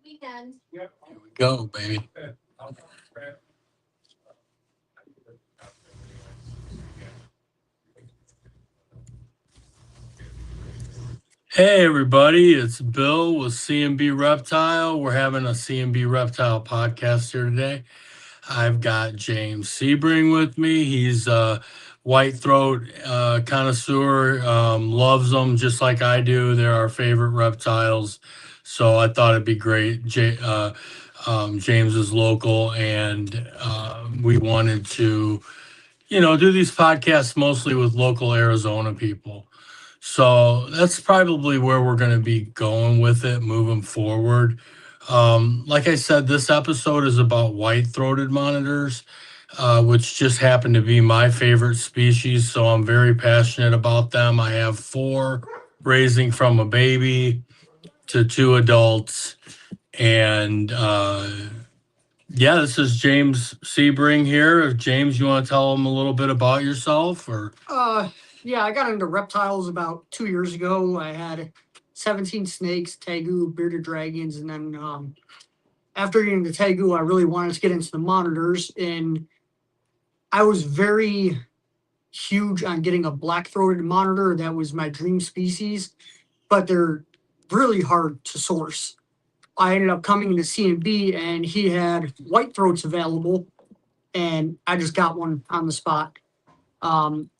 Weekend. Here we go, baby. Hey, everybody, it's Bill with CnB Reptile. We're having a CnB Reptile podcast here today. I've got James Sebring with me. He's a white throat connoisseur, loves them just like I do. They're our favorite reptiles. So I thought it'd be great. James is local, and we wanted to, do these podcasts mostly with local Arizona people. So that's probably where we're going to be going with it moving forward. Like I said, this episode is about white-throated monitors, which just happen to be my favorite species. So I'm very passionate about them. I have 4, raising from a baby to 2 adults. And yeah, this is James Sebring here. James, you want to tell them a little bit about yourself, or? Yeah, I got into reptiles about 2 years ago. I had 17 snakes, tegu, bearded dragons, and then after getting the tegu, I really wanted to get into the monitors, and I was very huge on getting a black-throated monitor. That was my dream species, but they're really hard to source. I ended up coming to CnB, and he had white throats available, and I just got one on the spot.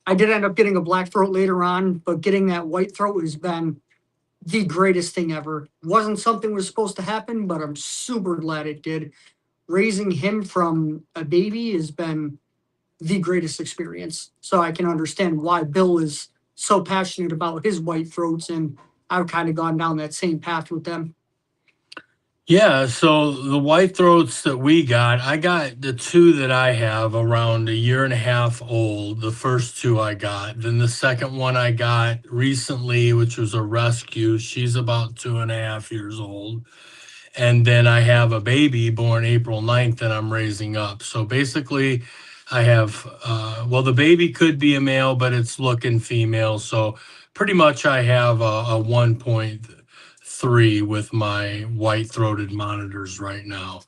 I did end up getting a black throat later on, but getting that white throat has been the greatest thing ever. Wasn't something was supposed to happen, but I'm super glad it did. Raising him from a baby has been the greatest experience. So I can understand why Bill is so passionate about his white throats, and I've kind of gone down that same path with them. Yeah, so the white throats that I got the 2 that I have around a year and a half old. The first 2 I got. Then the second one I got recently, which was a rescue. She's about 2.5 years old. And then I have a baby born April 9th that I'm raising up. So basically, I have, the baby could be a male, but it's looking female. So pretty much I have a 1.3 with my white-throated monitors right now.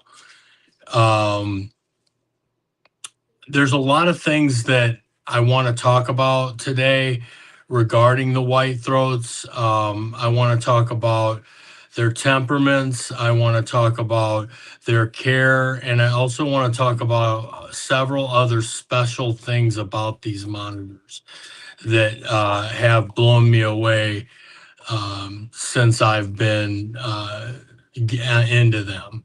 There's a lot of things that I want to talk about today regarding the white throats. I want to talk about their temperaments. I want to talk about their care. And I also want to talk about several other special things about these monitors that have blown me away since I've been into them.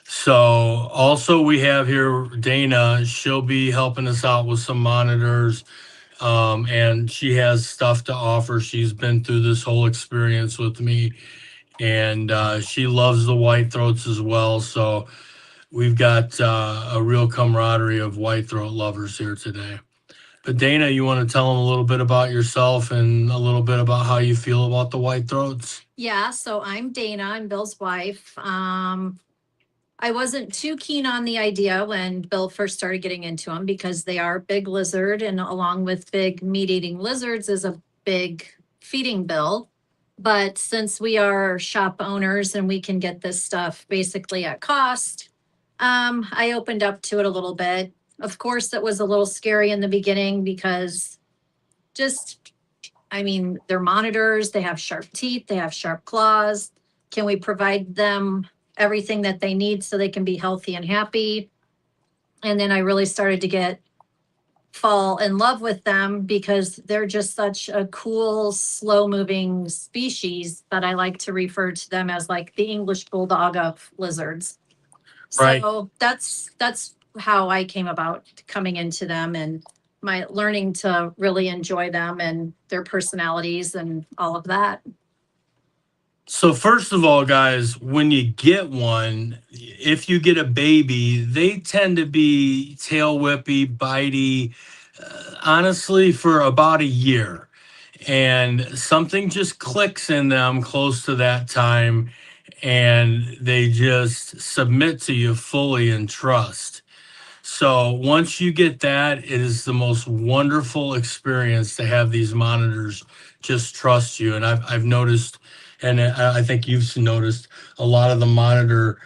So also we have here Dana. She'll be helping us out with some monitors, and she has stuff to offer. She's been through this whole experience with me, and she loves the white throats as well. So we've got a real camaraderie of white throat lovers here today. But Dana, you want to tell them a little bit about yourself and a little bit about how you feel about the white throats? Yeah, so I'm Dana. I'm Bill's wife. I wasn't too keen on the idea when Bill first started getting into them because they are big lizard, and along with big meat-eating lizards is a big feeding bill. But since we are shop owners and we can get this stuff basically at cost, I opened up to it a little bit. Of course, it was a little scary in the beginning because they're monitors, they have sharp teeth, they have sharp claws. Can we provide them everything that they need so they can be healthy and happy? And then I really started to fall in love with them because they're just such a cool, slow moving species, but I like to refer to them as like the English bulldog of lizards. Right. So that's how I came about coming into them and my learning to really enjoy them and their personalities and all of that. So first of all, guys, when you get one, if you get a baby, they tend to be tail whippy, bitey, honestly, for about a year. And something just clicks in them close to that time, and they just submit to you fully in trust. So once you get that, it is the most wonderful experience to have these monitors just trust you. And I've noticed And I think you've noticed a lot of the monitor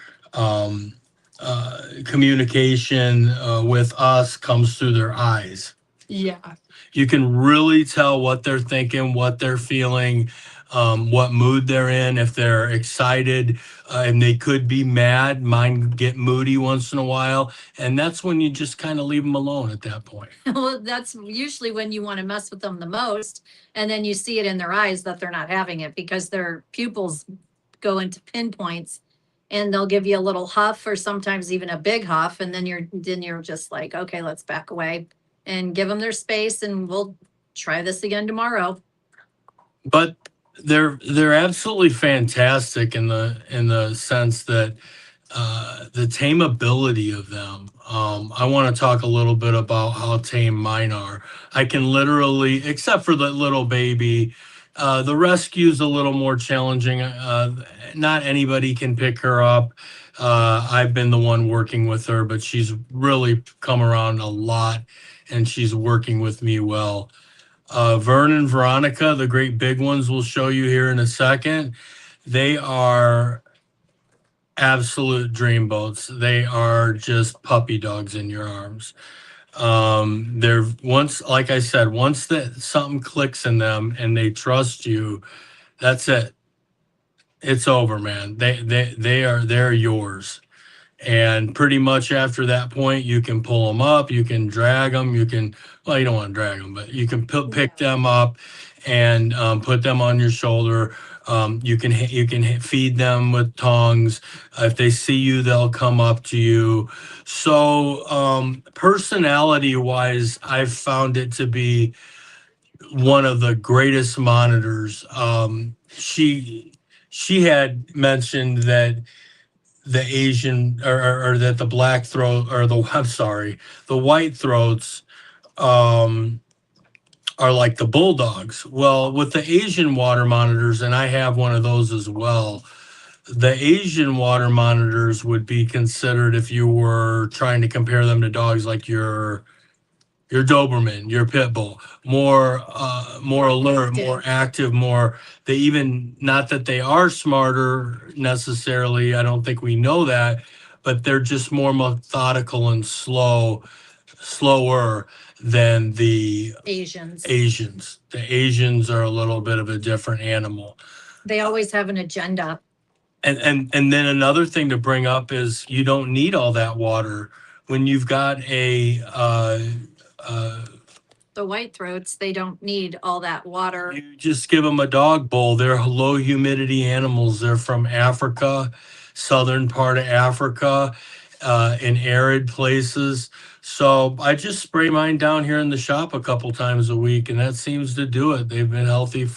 communication with us comes through their eyes. Yeah. You can really tell what they're thinking, what they're feeling, what mood they're in, if they're excited, and they could be mad. Mine get moody once in a while. And that's when you just kind of leave them alone at that point. Well, that's usually when you want to mess with them the most. And then you see it in their eyes that they're not having it because their pupils go into pinpoints and they'll give you a little huff or sometimes even a big huff. And then you're just like, okay, let's back away and give them their space and we'll try this again tomorrow. But they're absolutely fantastic in the sense that the tameability of them. I want to talk a little bit about how tame mine are. I can literally, except for the little baby, the rescue's a little more challenging. Not anybody can pick her up. I've been the one working with her, but she's really come around a lot and she's working with me well. Vern and Veronica, the great big ones, we'll show you here in a second. They are absolute dreamboats. They are just puppy dogs in your arms. They're once, like I said, once that something clicks in them and they trust you, that's it. It's over, man. They're yours. And pretty much after that point, you can pull them up, you can drag them, you don't want to drag them, but you can pick them up and put them on your shoulder. You can feed them with tongs. If they see you, they'll come up to you. So personality wise, I've found it to be one of the greatest monitors. She had mentioned that the Asian or that the black throat or the white throats are like the bulldogs. Well, with the Asian water monitors, and I have one of those as well, the Asian water monitors would be considered, if you were trying to compare them to dogs, like your Doberman, your pit bull, more alert, more active, more, they even, not that they are smarter necessarily, I don't think we know that, but they're just more methodical and slower than the Asians. The Asians are a little bit of a different animal. They always have an agenda. And then another thing to bring up is you don't need all that water when you've got The white throats, they don't need all that water. you just give them a dog bowl. They're low humidity animals. They're from Africa, southern part of Africa, in arid places. So I just spray mine down here in the shop a couple times a week, and that seems to do it. They've been healthy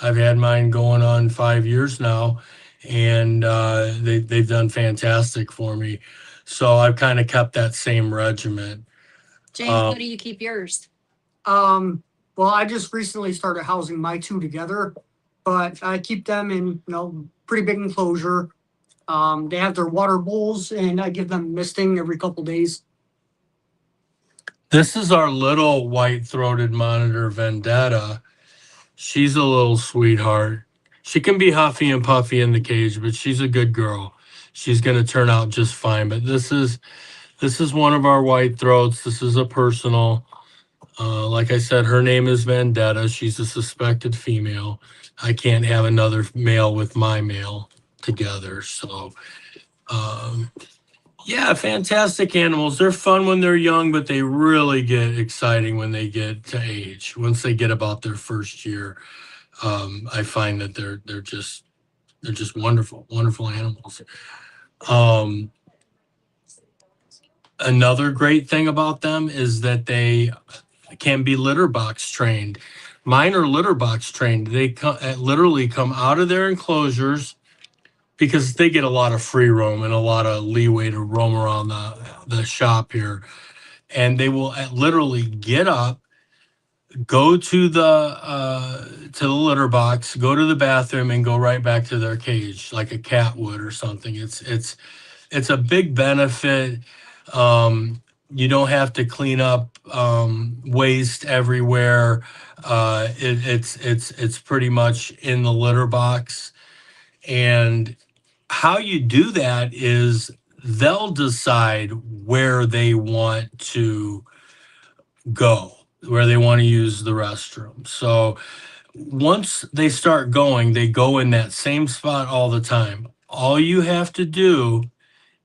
I've had mine going on 5 years now, and they've done fantastic for me. So I've kind of kept that same regimen. James, how do you keep yours? Well, I just recently started housing my two together, but I keep them in, pretty big enclosure. They have their water bowls and I give them misting every couple days. This is our little white-throated monitor, Vendetta. She's a little sweetheart. She can be huffy and puffy in the cage, but she's a good girl. She's going to turn out just fine. But this is one of our white throats. This is a personal. Like I said, her name is Vendetta. She's a suspected female. I can't have another male with my male together. So, yeah, fantastic animals. They're fun when they're young, but they really get exciting when they get to age. Once they get about their first year, I find that they're just wonderful animals. Another great thing about them is that they can be litter box trained. Mine are litter box trained. They literally come out of their enclosures because they get a lot of free roam and a lot of leeway to roam around the shop here. And they will literally get up, go to the litter box, go to the bathroom, and go right back to their cage like a cat would or something. It's a big benefit. You don't have to clean up waste everywhere. It's pretty much in the litter box. And how you do that is they'll decide where they want to go, where they want to use the restroom. So once they start going, they go in that same spot all the time. All you have to do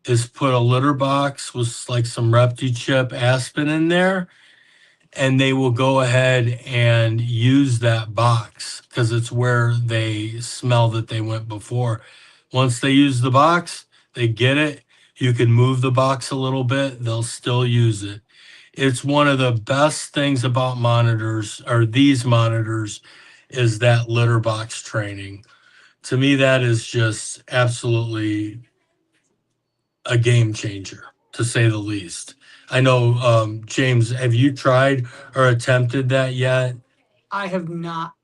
is put a litter box with like some Repti-Chip Aspen in there, and they will go ahead and use that box because it's where they smell that they went before. Once they use the box, they get it. You can move the box a little bit, they'll still use it. It's one of the best things about monitors, or these monitors, is that litter box training. To me, that is just absolutely a game changer, to say the least. I know, James, have you tried or attempted that yet? I have not.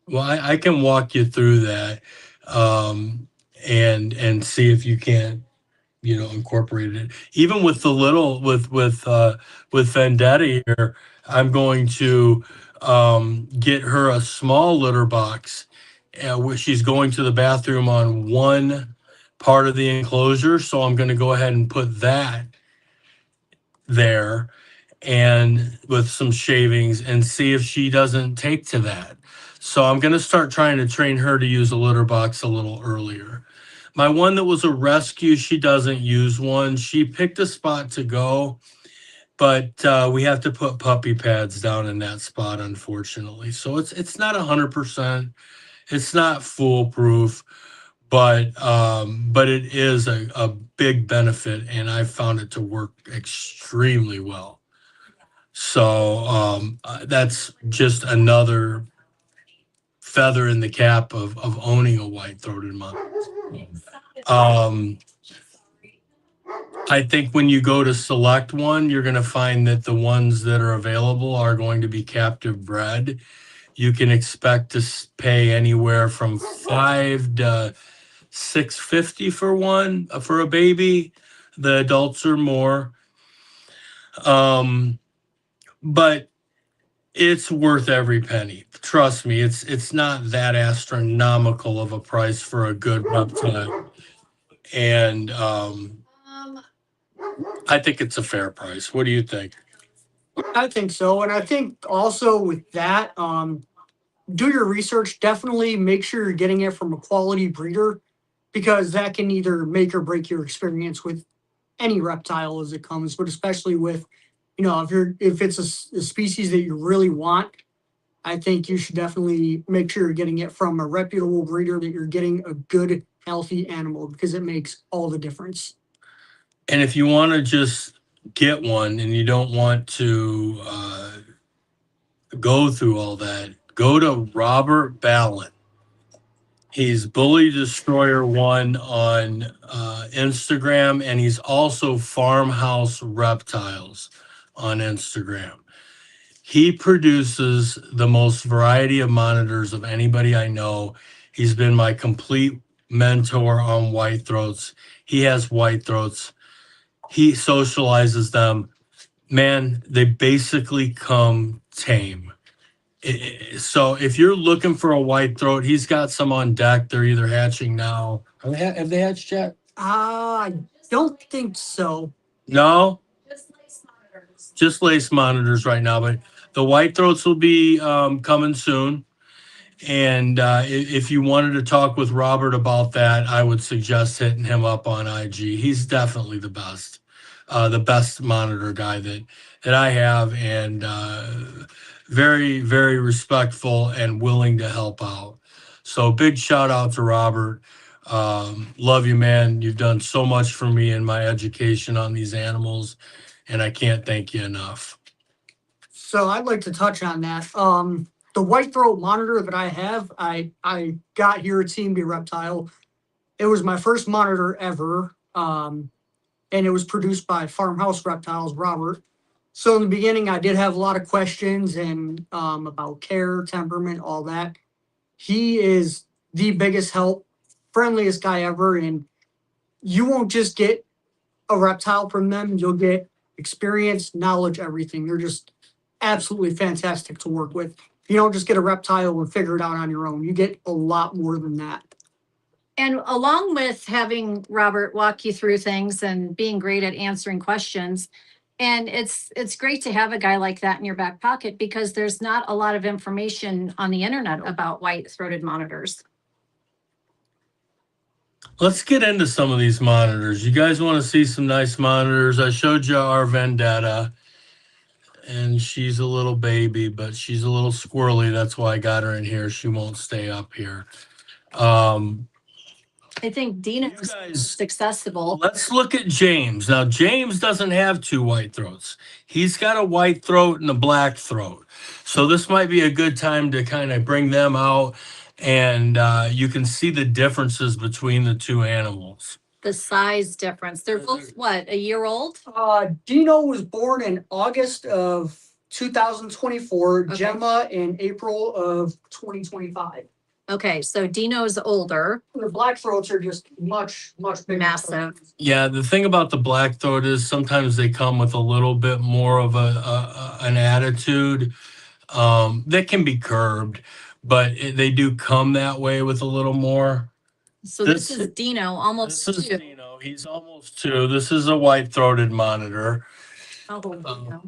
Well, I can walk you through that, and see if you can't, incorporate it. Even with the little with Vendetta here, I'm going to get her a small litter box, where she's going to the bathroom on one part of the enclosure. So I'm going to go ahead and put that there, and with some shavings, and see if she doesn't take to that. So I'm going to start trying to train her to use a litter box a little earlier. My one that was a rescue, she doesn't use one. She picked a spot to go, but we have to put puppy pads down in that spot, unfortunately. So it's not 100%. It's not foolproof, but it is a big benefit, and I found it to work extremely well. So that's just another feather in the cap of owning a white-throated monitor. I think when you go to select one, you're going to find that the ones that are available are going to be captive bred. You can expect to pay anywhere from $5 to $6.50 for one, for a baby. The adults are more. But it's worth every penny. Trust me, it's not that astronomical of a price for a good reptile. And I think it's a fair price. What do you think? I think so. And I think also with that, do your research. Definitely make sure you're getting it from a quality breeder, because that can either make or break your experience with any reptile as it comes, but especially with, if it's a species that you really want, I think you should definitely make sure you're getting it from a reputable breeder, that you're getting a good, healthy animal, because it makes all the difference. And if you want to just get one and you don't want to go through all that, go to Robert Ballin. He's Bully Destroyer 1 on Instagram, and he's also Farmhouse Reptiles on Instagram. He produces the most variety of monitors of anybody I know. He's been my complete mentor on white throats. He has white throats. He socializes them. Man, they basically come tame. So if you're looking for a white throat, he's got some on deck. They're either hatching now. Have they hatched yet? I don't think so. No, just lace monitors right now. But the white throats will be coming soon. And if you wanted to talk with Robert about that, I would suggest hitting him up on IG. He's definitely the best monitor guy that I have, and very, very respectful and willing to help out. So big shout out to Robert. Love you, man. You've done so much for me in my education on these animals, and I can't thank you enough. So I'd like to touch on that. The white throat monitor that I have, I got here at CnB Reptile. It was my first monitor ever, and it was produced by Farmhouse Reptiles, Robert. So in the beginning, I did have a lot of questions and about care, temperament, all that. He is the biggest help, friendliest guy ever, and you won't just get a reptile from them. You'll get experience, knowledge, everything. They're just absolutely fantastic to work with. You don't just get a reptile and figure it out on your own. You get a lot more than that. And along with having Robert walk you through things and being great at answering questions, and it's great to have a guy like that in your back pocket because there's not a lot of information on the internet about white-throated monitors. Let's get into some of these monitors. You guys want to see some nice monitors? I showed you our Vendetta, and she's a little baby, but she's a little squirrely. That's why I got her in here. She won't stay up here. I think Dina's You guys- most accessible. Let's look at James. Now, James doesn't have two white throats. He's got a white throat and a black throat. So this might be a good time to kind of bring them out, and you can see the differences between the two animals. The size difference. They're both what, a year old? Dino was born in August of 2024. Okay. Gemma in April of 2025. Okay, so Dino's older. The black throats are just much bigger. Massive. Yeah, the thing about the black throat is sometimes they come with a little bit more of an attitude that can be curbed, but they do come that way with a little more. So this is Dino, almost This is 2. Dino. He's almost 2. This is a white-throated monitor. How old is Dino?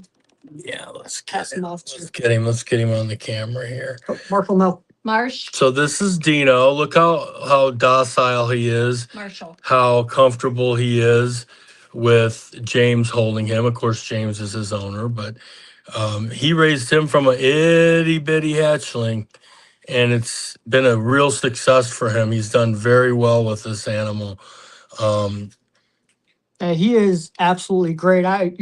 Yeah, let's Pass him off let's to get him. Let's get him on the camera here. Marshall. No, Marsh? So this is Dino. Look how docile he is, Marshall. how comfortable he is with James holding him. Of course, James is his owner, but he raised him from an itty bitty hatchling, and it's been a real success for him. He's done very well with this animal. he is absolutely great. I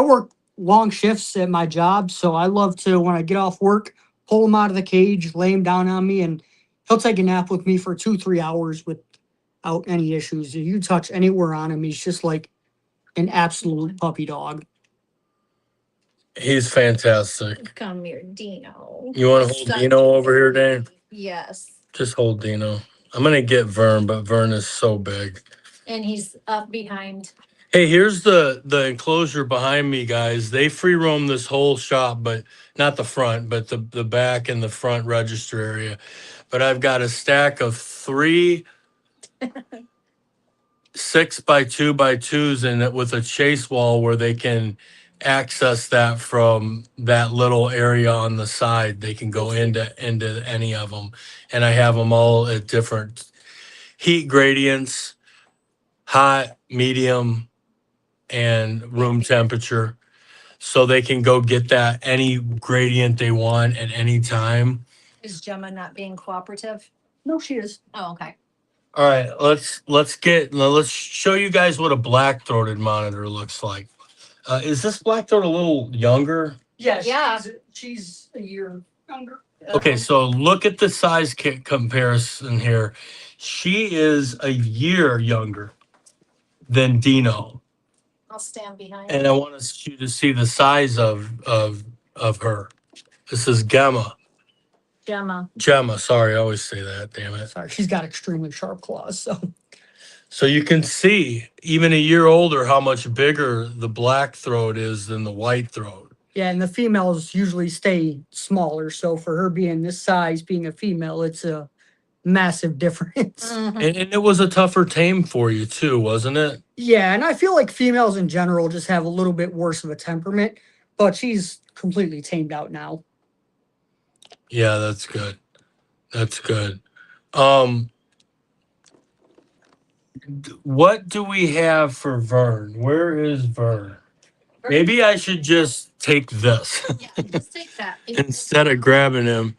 work long shifts at my job, so I love to, when I get off work, pull him out of the cage, lay him down on me, and he'll take a nap with me for 2-3 hours without any issues. If you touch anywhere on him, he's just like an absolute puppy dog. He's fantastic. Come here, Dino. You want to hold Dino over here, Dane? Yes. Just hold Dino. I'm going to get Vern, but Vern is so big. And he's up behind. Hey, here's the enclosure behind me, guys. They free roam this whole shop, but not the front, but the back and the front register area. But I've got a stack of 3 6x2x2s in it with a chase wall where they can access that from that little area on the side. They can go into any of them, and I have them all at different heat gradients, hot, medium, and room temperature, so they can go get that any gradient they want at any time. Is Gemma not being cooperative? No, she is. Oh, okay. All right, let's show you guys what a black-throated monitor looks like. Is this black-throat a little younger? Yes. Yeah. She's a year younger. Okay, so look at the size comparison here. She is a year younger than Dino. I'll stand behind. And I want you to see the size of her. This is Gemma. Gemma, sorry, I always say that, damn it. Sorry, she's got extremely sharp claws. So you can see, even a year older, how much bigger the black throat is than the white throat. Yeah, and the females usually stay smaller. So for her being this size, being a female, it's a massive difference. Mhm. And it was a tougher tame for you too, wasn't it? Yeah, and I feel like females in general just have a little bit worse of a temperament, but she's completely tamed out now. Yeah, that's good. That's good. What do we have for Vern? Where is Vern? Maybe I should just take this Yeah, just take that. instead of grabbing him.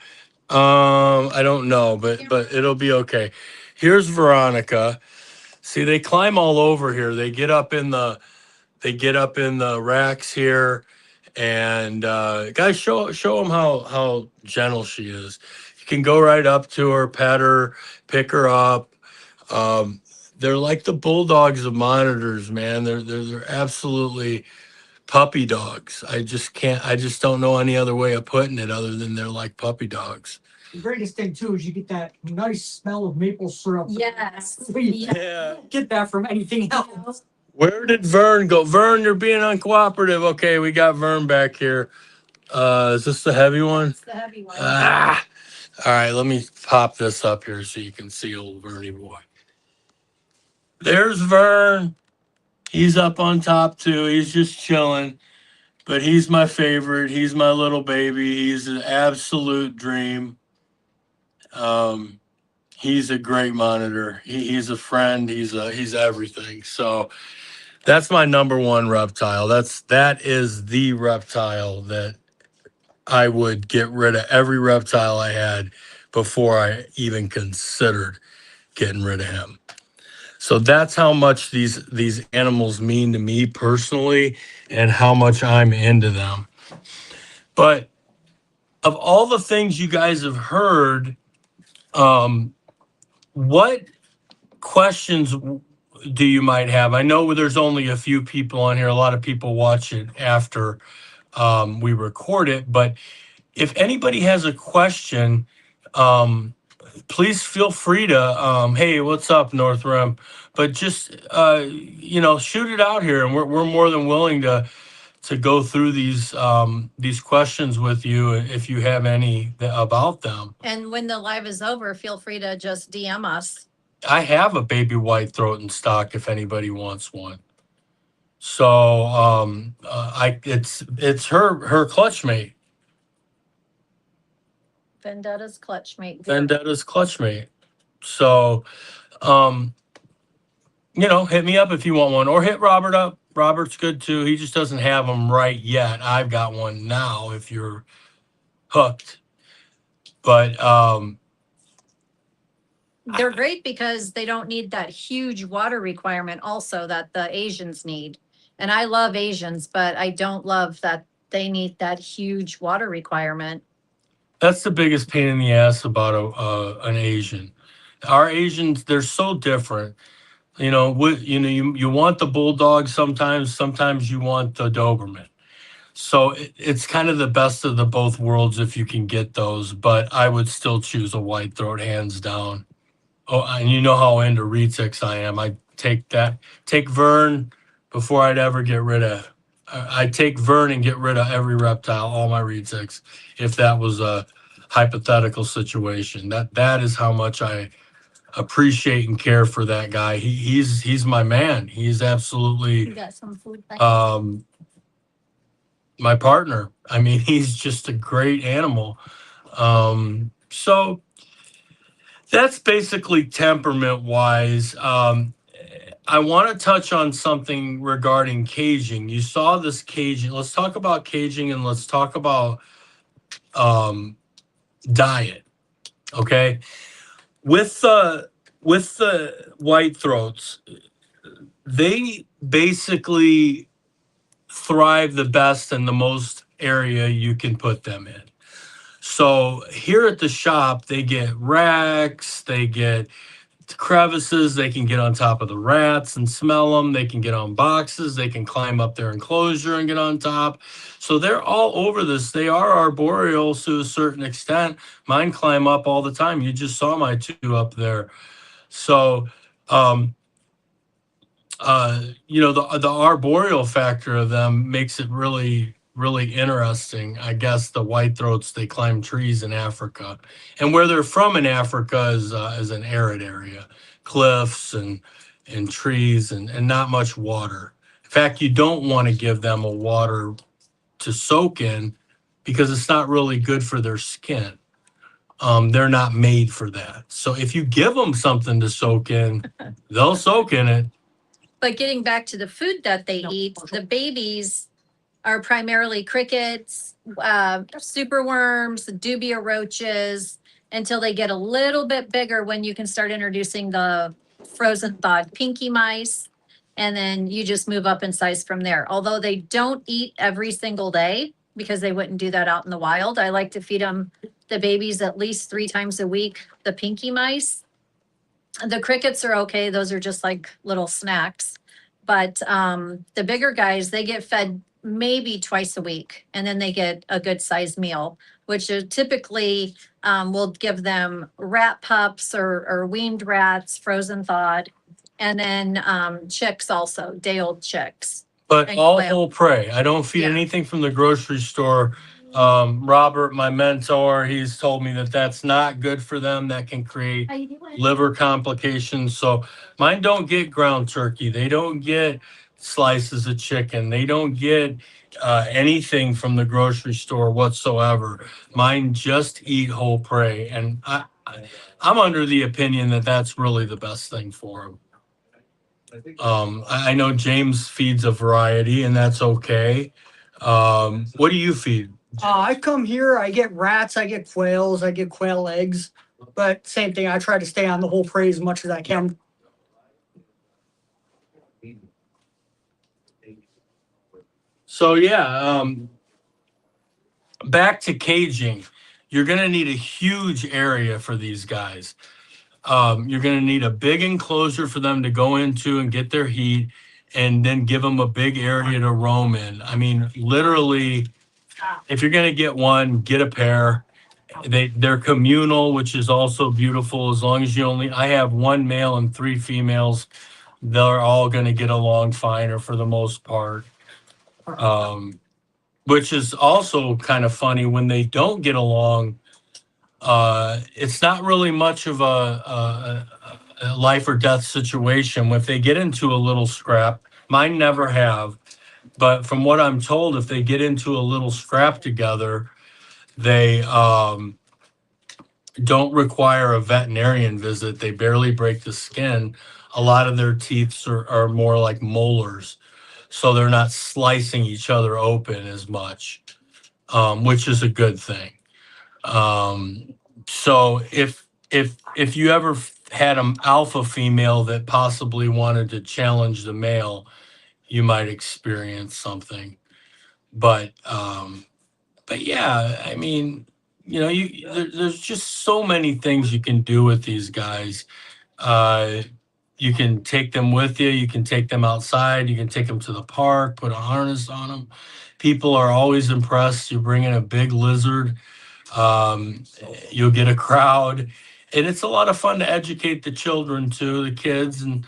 I don't know, but it'll be okay. Here's Veronica. See, they climb all over here. They get up in the racks here, and guys, show them how gentle she is. You can go right up to her, pet her, pick her up. They're like the bulldogs of monitors, man. They're absolutely puppy dogs. I just don't know any other way of putting it other than they're like puppy dogs. The greatest thing too is you get that nice smell of maple syrup. Yes. You Yeah. don't get that from anything else. Where did Vern go? Vern, you're being uncooperative. Okay, we got Vern back here. Is this the heavy one? That's the heavy one. Ah, All right, let me pop this up here so you can see old Vernie boy. There's Vern. He's up on top too. He's just chilling, but he's my favorite. He's my little baby. He's an absolute dream. He's a great monitor. He's a friend. He's everything. So that's my number one reptile. That is the reptile that I would get rid of every reptile I had before I even considered getting rid of him. So that's how much these animals mean to me personally and how much I'm into them. But of all the things you guys have heard, what questions do you might have? I know there's only a few people on here. A lot of people watch it after we record it. But if anybody has a question, please feel free to, hey, what's up, North Rim? But just, shoot it out here. And we're more than willing to go through these questions with you if you have any about them. And when the live is over, feel free to just DM us. I have a baby white throat in stock if anybody wants one. So it's her clutch mate. Vendetta's clutch mate. Vendetta's clutch mate. So hit me up if you want one, or hit Robert up. Robert's good too. He just doesn't have them right yet. I've got one now if you're hooked. But they're great because they don't need that huge water requirement also that the Asians need. And I love Asians, but I don't love that they need that huge water requirement. That's the biggest pain in the ass about an Asian. Our Asians, they're so different. You want the bulldog sometimes you want the Doberman. So it's kind of the best of the both worlds if you can get those, but I would still choose a white throat hands down. Oh, and you know how into retics I am. I take Vern before I'd ever get rid of. I'd take Vern and get rid of every reptile, all my retics, if that was a hypothetical situation. That is how much I appreciate and care for that guy. He's my man. He's absolutely You got some food back? My partner. I mean, he's just a great animal. So that's basically temperament wise. I want to touch on something regarding caging. You saw this caging. Let's talk about caging and let's talk about diet. Okay. With the white throats, they basically thrive the best in the most area you can put them in. So here at the shop, they get racks, they get crevices, they can get on top of the rats and smell them, they can get on boxes, they can climb up their enclosure and get on top. So they're all over this. They are arboreal to a certain extent. Mine climb up all the time. You just saw my two up there. So the arboreal factor of them makes it really, really interesting. I guess the white throats, they climb trees in Africa, and where they're from in Africa is an arid area, cliffs and trees and not much water. In fact, you don't want to give them a water to soak in because it's not really good for their skin. They're not made for that. So if you give them something to soak in, they'll soak in it. But getting back to the food that they eat, the babies are primarily crickets, superworms, dubia roaches, until they get a little bit bigger when you can start introducing the frozen thawed pinky mice. And then you just move up in size from there. Although they don't eat every single day because they wouldn't do that out in the wild. I like to feed them, the babies, at least 3 times a week, the pinky mice. The crickets are okay. Those are just like little snacks. But the bigger guys, they get fed maybe twice a week. And then they get a good sized meal, which is typically will give them rat pups or weaned rats, frozen thawed. And then chicks also, day old chicks. But And all quail. whole prey. I don't feed Yeah. anything from the grocery store Robert, my mentor, he's told me that that's not good for them. That can create liver complications. So mine don't get ground turkey. They don't get slices of chicken. They don't get anything from the grocery store whatsoever. Mine just eat whole prey. And I'm under the opinion that that's really the best thing for them. I know James feeds a variety, and that's okay. What do you feed? I come here, I get rats, I get quails, I get quail eggs. But same thing, I try to stay on the whole prey as much as I can. So yeah, back to caging. You're gonna need a huge area for these guys. You're gonna need a big enclosure for them to go into and get their heat, and then give them a big area to roam in. I mean, literally, if you're gonna get one, get a pair. They're communal, which is also beautiful. As long as I have one male and 3 females, they're all gonna get along fine, or for the most part. Which is also kind of funny when they don't get along. It's not really much of a life or death situation. If they get into a little scrap, mine never have, but from what I'm told, if they get into a little scrap together, they don't require a veterinarian visit. They barely break the skin. A lot of their teeth are more like molars, so they're not slicing each other open as much, which is a good thing. So if you ever had an alpha female that possibly wanted to challenge the male, you might experience something. But yeah, I mean, there's just so many things you can do with these guys. Uh, you can take them with you. You can take them outside. You can take them to the park, put a harness on them. People are always impressed. You bring in a big lizard, you'll get a crowd, and it's a lot of fun to educate the children too, the kids, and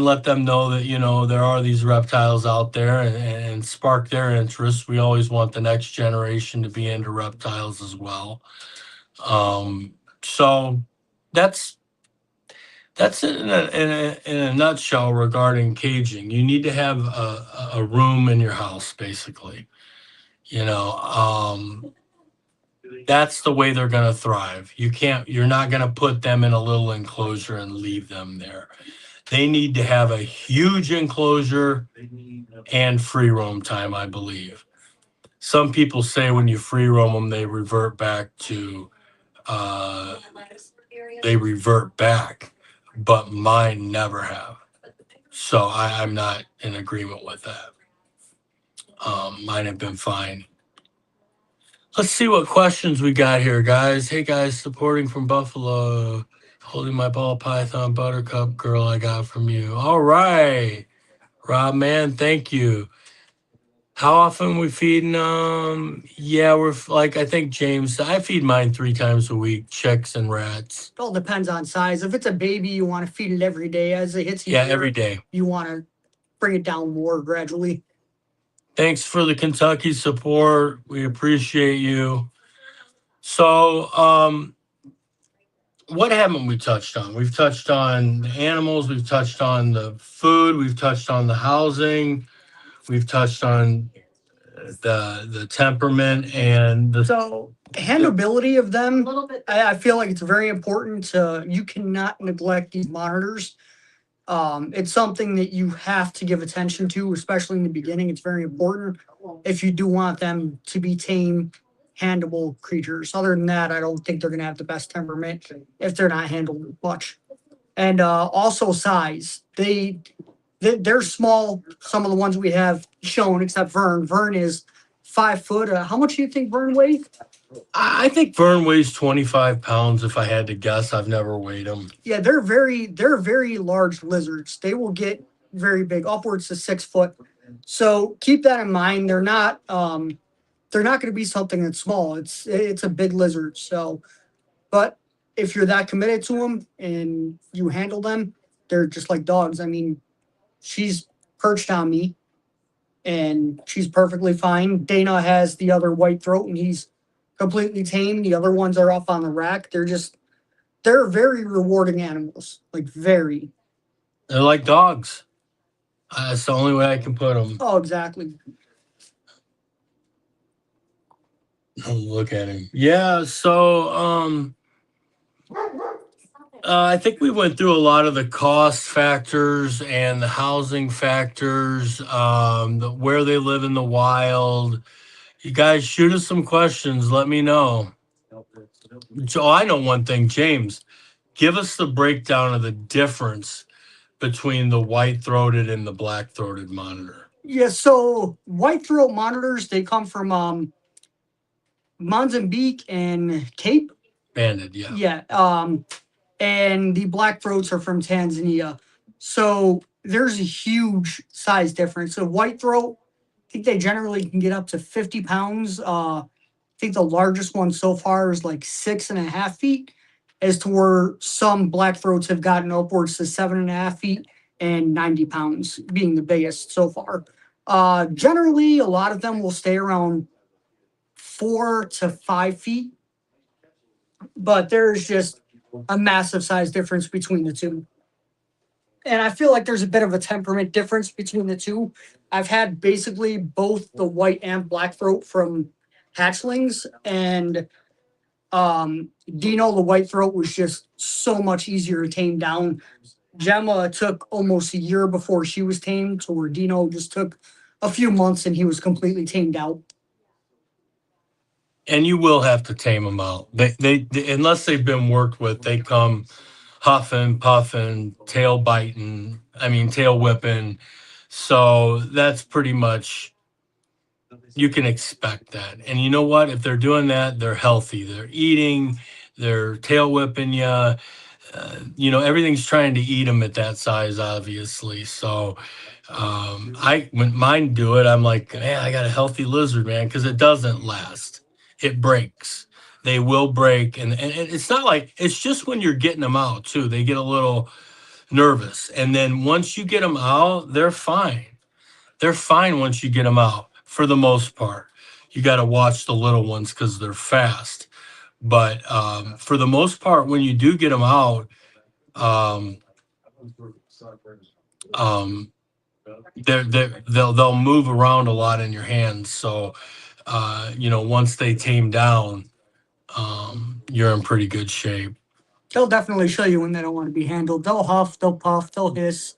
let them know that there are these reptiles out there, and spark their interest. We always want the next generation to be into reptiles as well. So that's it in a nutshell regarding caging. You need to have a room in your house, basically. That's the way they're going to thrive. You're not going to put them in a little enclosure and leave them there. They need to have a huge enclosure and free roam time, I believe. Some people say when you free roam them, they revert back, but mine never have. So I'm not in agreement with that. Mine have been fine. Let's see what questions we got here, guys. Hey, guys, supporting from Buffalo. Holding my ball python buttercup girl I got from you. All right. Rob, man, thank you. How often we feeding them? Yeah, we're like, I think James, I feed mine 3 times a week, chicks and rats. It all depends on size. If it's a baby, you want to feed it every day. As it hits Yeah, every day. You want to bring it down more gradually. Thanks for the Kentucky support. We appreciate you. So, what haven't we touched on? We've touched on the animals. We've touched on the food. We've touched on the housing. We've touched on the temperament and So handleability of them, I feel like it's very important. You cannot neglect these monitors. It's something that you have to give attention to, especially in the beginning. It's very important if you do want them to be tame, handleable creatures. Other than that, I don't think they're going to have the best temperament if they're not handled much. And also size. They're small. Some of the ones we have shown, except Vern. Vern is 5 foot. How much do you think Vern weighs? I think Vern weighs 25 pounds. If I had to guess, I've never weighed him. Yeah, they're very large lizards. They will get very big, upwards to 6 foot. So keep that in mind. They're not going to be something that's small. It's a big lizard. So, but if you're that committed to them and you handle them, they're just like dogs. I mean, she's perched on me. and she's perfectly fine. Dana has the other white throat, and he's completely tame. The other ones are up on the rack. They're very rewarding animals, like very. They're like dogs. That's the only way I can put them. Oh, exactly. Look at him. Yeah. So, I think we went through a lot of the cost factors and the housing factors, where they live in the wild. You guys shoot us some questions. Let me know. So I know one thing, James. Give us the breakdown of the difference between the white-throated and the black-throated monitor. Yeah, so white throat monitors, they come from Mozambique and Cape. Banded, yeah. Yeah. And the black throats are from Tanzania. So there's a huge size difference. So white throat, I think they generally can get up to 50 pounds. I think the largest one so far is like 6.5 feet, as to where some black throats have gotten upwards to 7.5 feet and 90 pounds being the biggest so far. Generally, a lot of them will stay around 4 to 5 feet, but there's just a massive size difference between the two. And I feel like there's a bit of a temperament difference between the two. I've had basically both the white and black throat from hatchlings, and Dino, the white throat, was just so much easier to tame down. Gemma took almost a year before she was tamed, to where Dino just took a few months and he was completely tamed out. And you will have to tame them out. They unless they've been worked with, they come huffing, puffing, tail biting. I mean, tail whipping. So that's pretty much, you can expect that. And you know what? If they're doing that, they're healthy. They're eating. They're tail whipping you. Everything's trying to eat them at that size, obviously. So when mine do it, I'm like, man, I got a healthy lizard, man, because it doesn't last. It breaks. They will break. And it's not like, it's just when you're getting them out, too. They get a little nervous. And then once you get them out, they're fine. They're fine once you get them out, for the most part. You got to watch the little ones because they're fast. But for the most part, when you do get them out, they'll move around a lot in your hands. So once they tame down, you're in pretty good shape. They'll definitely show you when they don't want to be handled. They'll huff, they'll puff, they'll hiss.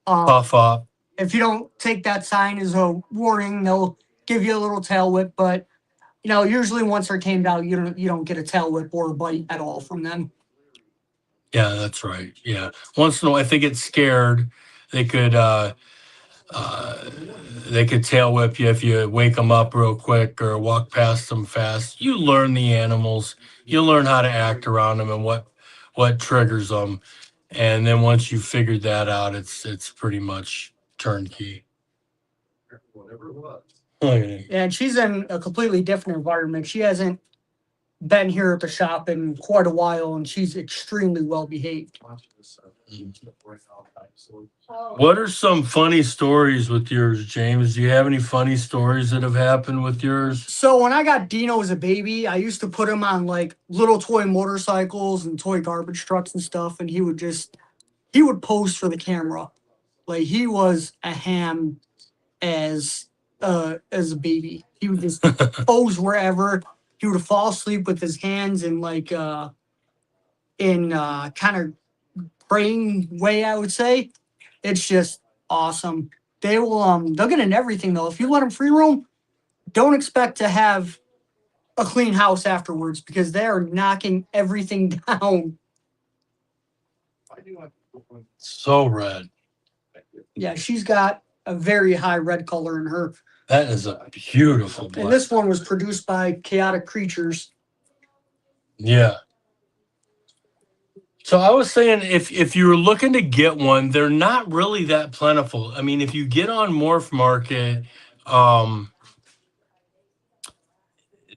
Puff up. If you don't take that sign as a warning, they'll give you a little tail whip. But usually once they're tamed out, you don't get a tail whip or a bite at all from them. Yeah, that's right. Yeah, once in a while, if they get scared, they could tail whip you if you wake them up real quick or walk past them fast. You learn the animals. You learn how to act around them and what triggers them. And then once you figured that out, it's pretty much turnkey. And she's in a completely different environment. She hasn't been here at the shop in quite a while, and she's extremely well behaved. What are some funny stories with yours, James? Do you have any funny stories that have happened with yours? So when I got Dino as a baby, I used to put him on like little toy motorcycles and toy garbage trucks and stuff, and he would pose for the camera. Like, he was a ham as a baby. He would just pose wherever. He would fall asleep with his hands in kind of praying way, I would say. It's just awesome. They'll get in everything though. If you let them free roam, don't expect to have a clean house afterwards, because they are knocking everything down. So red. Yeah, she's got a very high red color in her. That is a beautiful black. And this one was produced by Chaotic Creatures. Yeah. So I was saying, if you're looking to get one, they're not really that plentiful. I mean, if you get on Morph Market,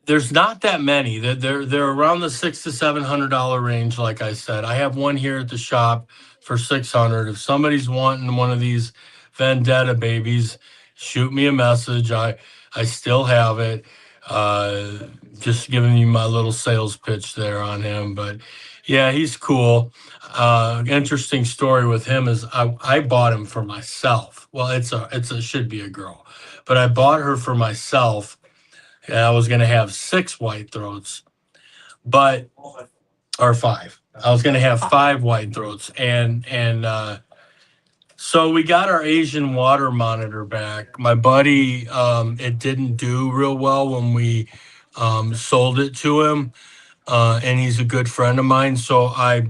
there's not that many. They're around the $600 to $700 range. Like I said, I have one here at the shop for $600. If somebody's wanting one of these Vendetta babies, shoot me a message. I still have it. Just giving you my little sales pitch there on him, but yeah, he's cool. Interesting story with him is I bought him for myself. Well, should be a girl, but I bought her for myself. And I was gonna have 6 white throats, or 5. I was gonna have 5 white throats, and so we got our Asian water monitor back. My buddy, it didn't do real well when we sold it to him, and he's a good friend of mine. So I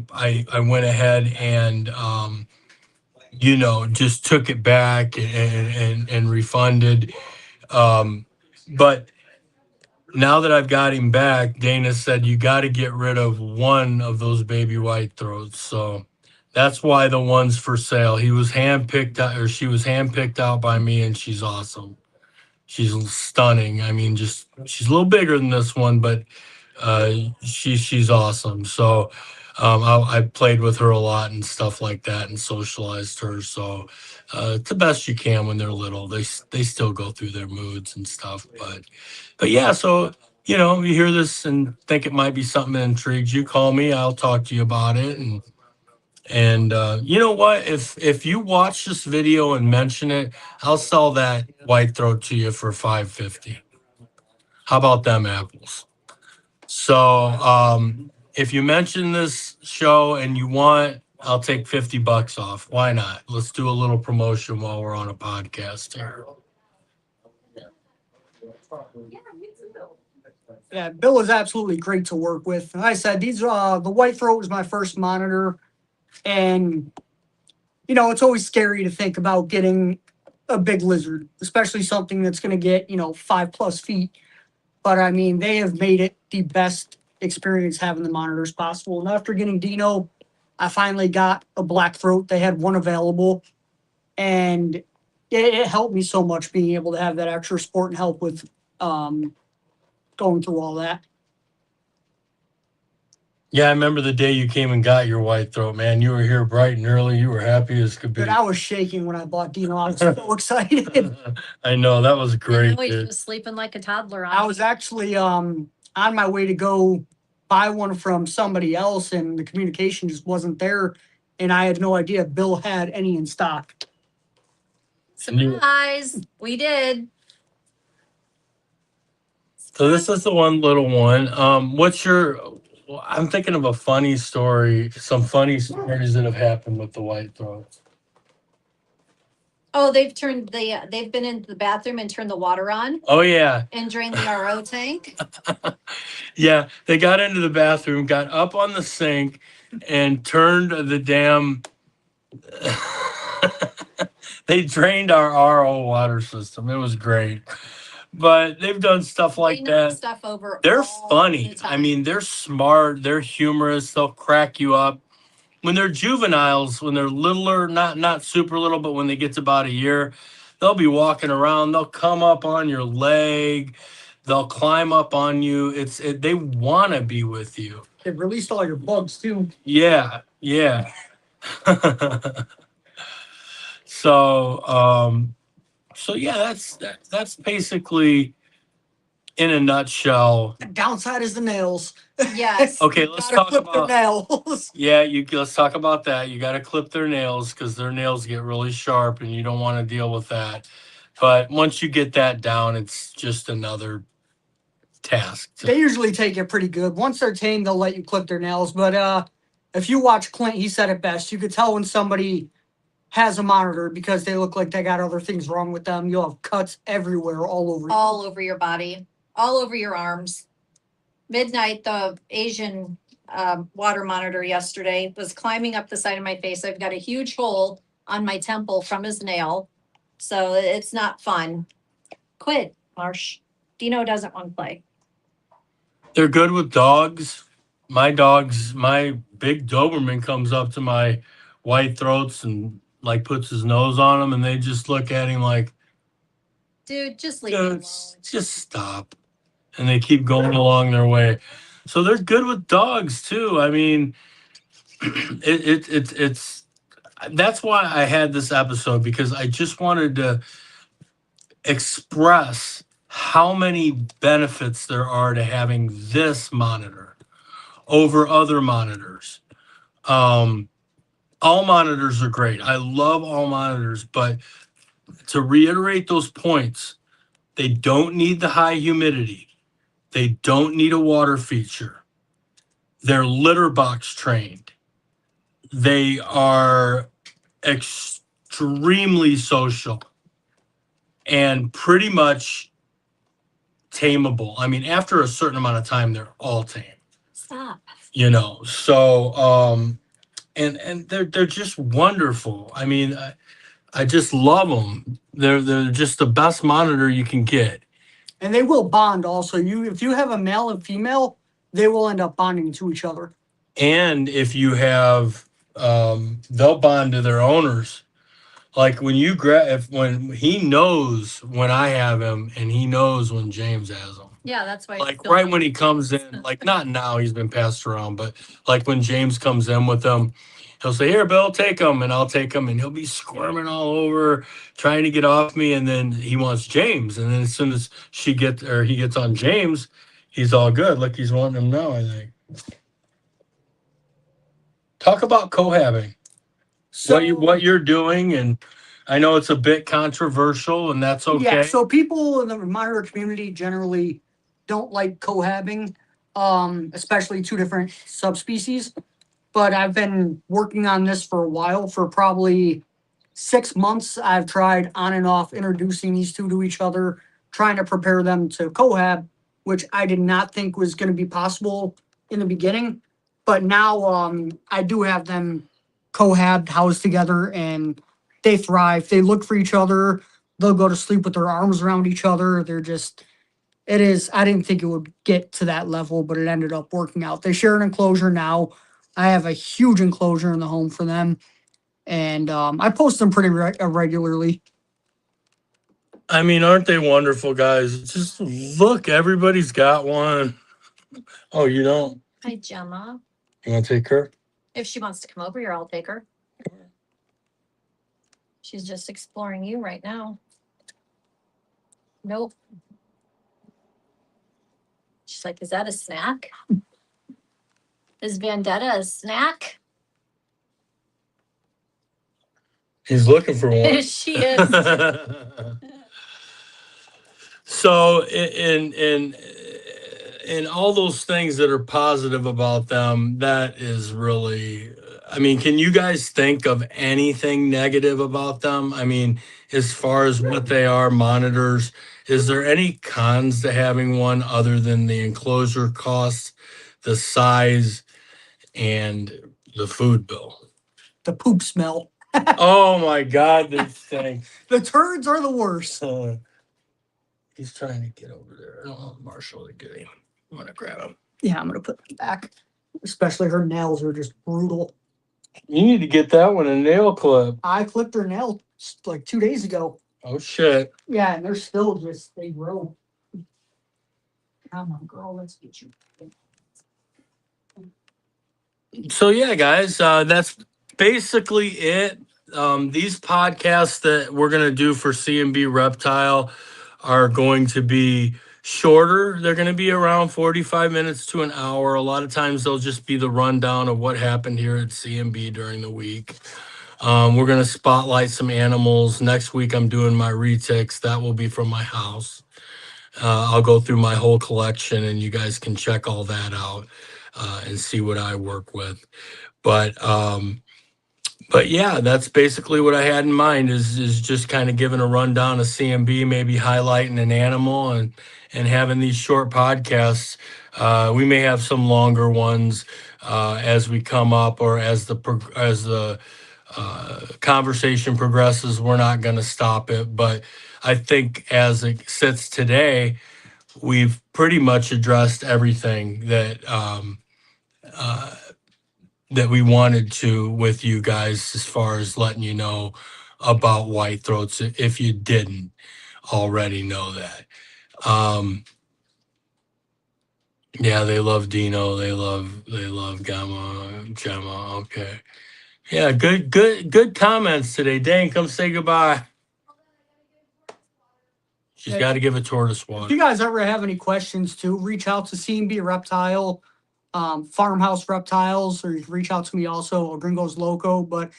went ahead and just took it back and refunded. But now that I've got him back, Dana said you got to get rid of one of those baby white throats. So that's why the one's for sale. He was handpicked out, or she was handpicked out by me, and she's awesome. She's stunning. I mean, she's a little bigger than this one, but she's awesome. So I played with her a lot and stuff like that, and socialized her. So it's the best you can when they're little. They still go through their moods and stuff, but yeah. So you hear this and think it might be something that intrigues you, call me. I'll talk to you about it. And you know what? If you watch this video and mention it, I'll sell that white throat to you for $550. How about them apples? So if you mention this show and you want, I'll take $50 off. Why not? Let's do a little promotion while we're on a podcast here. Yeah, Bill is absolutely great to work with. Like I said, the white throat was my first monitor, and it's always scary to think about getting a big lizard, especially something that's going to get 5+ feet. But I mean, they have made it the best experience having the monitors possible. And after getting Dino, I finally got a black throat. They had one available, and it helped me so much being able to have that extra support and help with going through all that. Yeah, I remember the day you came and got your white throat, man. You were here bright and early. You were happy as could be. But I was shaking when I bought Dino. I was so excited. I know, that was great. He's Dude. just sleeping like a toddler. I was actually on my way to go buy one from somebody else, and the communication just wasn't there, and I had no idea Bill had any in stock. Surprise! We did. So this is the one little one. I'm thinking of a funny story, some funny stories that have happened with the white throats. Oh, they've been into the bathroom and turned the water on Oh yeah. and drained the RO tank. Yeah, they got into the bathroom, got up on the sink, and turned the damn. They drained our RO water system. It was great, but they've done stuff like They knock that. stuff over. They're all funny. the time. I mean, they're smart. They're humorous. They'll crack you up. When they're juveniles, when they're littler, not super little, but when they get to about a year, they'll be walking around. They'll come up on your leg. They'll climb up on you. They want to be with you. They've released all your bugs too. Yeah. So yeah, that's basically in a nutshell. The downside is the nails. Yes. Okay, let's Gotta talk clip their about. nails. Yeah, let's talk about that. You got to clip their nails because their nails get really sharp, and you don't want to deal with that. But once you get that down, it's just another task. They usually take it pretty good. Once they're tamed, they'll let you clip their nails. But if you watch Clint, he said it best. You could tell when somebody has a monitor because they look like they got other things wrong with them. You'll have cuts everywhere, all over. All over your body, all over your arms. Midnight, the Asian water monitor yesterday was climbing up the side of my face. I've got a huge hole on my temple from his nail. So it's not fun. Quit, Marsh. Dino doesn't want to play. They're good with dogs. My big Doberman comes up to my white throats and like puts his nose on them, and they just look at him like, Dude, just leave me alone. just stop. And they keep going along their way. So they're good with dogs too. I mean, it's that's why I had this episode, because I just wanted to express how many benefits there are to having this monitor over other monitors. All monitors are great. I love all monitors, but to reiterate those points, they don't need the high humidity. They don't need a water feature. They're litter box trained. They are extremely social and pretty much tameable. I mean, after a certain amount of time, they're all tame. Stop. You know, so and they're just wonderful. I mean, I just love them. They're just the best monitor you can get. And they will bond also. If you have a male and female, they will end up bonding to each other. And if you have, they'll bond to their owners. Like when when he knows when I have him, and he knows when James has him. Yeah, that's why. Like right when he comes in, like not now, he's been passed around, but like when James comes in with them, he'll say, "Here, Bill, take him," and I'll take him, and he'll be squirming all over, trying to get off me, and then he wants James, and then as soon as he gets on James, he's all good. Like he's wanting him now, I think. Talk about cohabbing. So What you're doing, and I know it's a bit controversial, and that's okay. yeah, so people in the monitor community generally don't like cohabbing, especially two different subspecies. But I've been working on this for a while. For probably 6 months, I've tried on and off introducing these two to each other, trying to prepare them to cohab, which I did not think was going to be possible in the beginning. But now I do have them cohabbed, housed together, and they thrive. They look for each other. They'll go to sleep with their arms around each other. I didn't think it would get to that level, but it ended up working out. They share an enclosure now. I have a huge enclosure in the home for them. And I post them pretty regularly. I mean, aren't they wonderful, guys? Just look, everybody's got one. Oh, you don't? Hi, Gemma. You want to take her? If she wants to come over here, I'll take her. She's just exploring you right now. Nope. She's like, is that a snack? Is Vendetta a snack? He's looking for one. She is. So, in all those things that are positive about them, that is really, I mean, can you guys think of anything negative about them? I mean, as far as what they are, monitors, is there any cons to having one other than the enclosure costs, the size, and the food bill? The poop smell. Oh my God, these things. The turds are the worst. He's trying to get over there. I don't want Marshall to get him. I'm going to grab him. Yeah, I'm going to put them back. Especially her nails are just brutal. You need to get that one a nail clip. I clipped her nail like 2 days ago. Oh, shit. Yeah, and they're still they grow. Come on, girl, let's get you. So, yeah, guys, that's basically it. These podcasts that we're going to do for CnB Reptile are going to be shorter. They're going to be around 45 minutes to an hour. A lot of times they'll just be the rundown of what happened here at CnB during the week. We're going to spotlight some animals. Next week I'm doing my retics. That will be from my house. I'll go through my whole collection and you guys can check all that out and see what I work with. But yeah, that's basically what I had in mind is just kind of giving a rundown of CnB, maybe highlighting an animal and having these short podcasts. We may have some longer ones as we come up or as the conversation progresses. We're not going to stop it, but I think as it sits today, we've pretty much addressed everything that that we wanted to with you guys as far as letting you know about white throats if you didn't already know that. Yeah, they love Dino. They love Gemma. Okay. Yeah, good comments today. Dane, come say goodbye. She's got to give a tortoise If you water. guys ever have any questions too, reach out to CnB Reptile, Farmhouse Reptiles, or you can reach out to me also, Gringo's Loco. But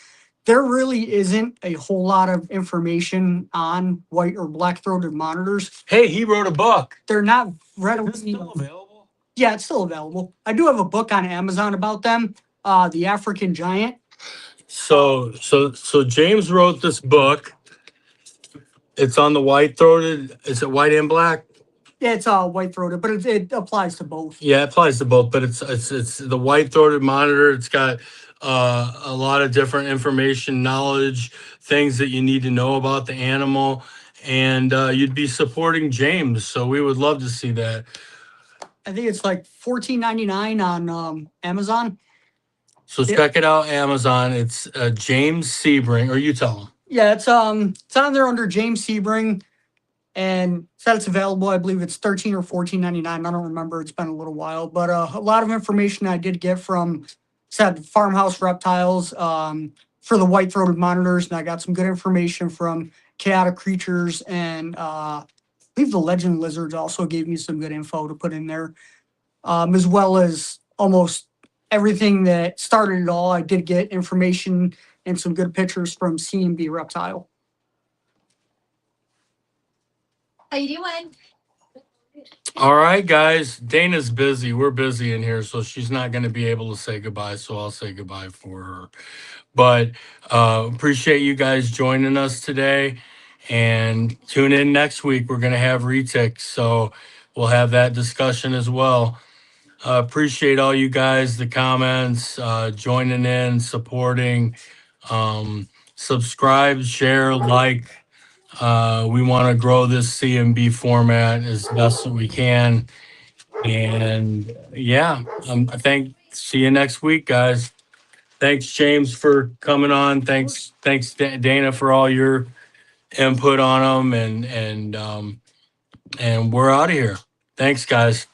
there really isn't a whole lot of information on white or black-throated monitors. Hey, he wrote a book. They're not Is readily. this still available? Yeah, it's still available. I do have a book on Amazon about them. The African Giant. So James wrote this book. It's on the white-throated. Is it white and black? Yeah, it's white-throated, but it applies to both. Yeah, it applies to both, but it's the white-throated monitor. It's got a lot of different information, knowledge, things that you need to know about the animal, and you'd be supporting James. So we would love to see that. I think it's like $14.99 on Amazon. So Yeah. check it out, Amazon. It's James Sebring, or you tell him. Yeah, it's on there under James Sebring, and said it's available. I believe it's $13 or $14.99. I don't remember. It's been a little while, but a lot of information I did get from said Farmhouse Reptiles for the white-throated monitors, and I got some good information from Chaotic Creatures, and I believe the Legend Lizards also gave me some good info to put in there, as well as almost everything that started it all. I did get information and some good pictures from CnB Reptile. How you doing? All right, guys. Dana's busy. We're busy in here, so she's not going to be able to say goodbye. So I'll say goodbye for her. But appreciate you guys joining us today, and tune in next week. We're going to have retics, so we'll have that discussion as well. Appreciate all you guys, the comments, joining in, supporting, subscribe, share, like. We want to grow this CnB format as best that we can. And yeah, see you next week, guys. Thanks, James, for coming on. Thanks, Dana, for all your input on them. And we're out of here. Thanks, guys.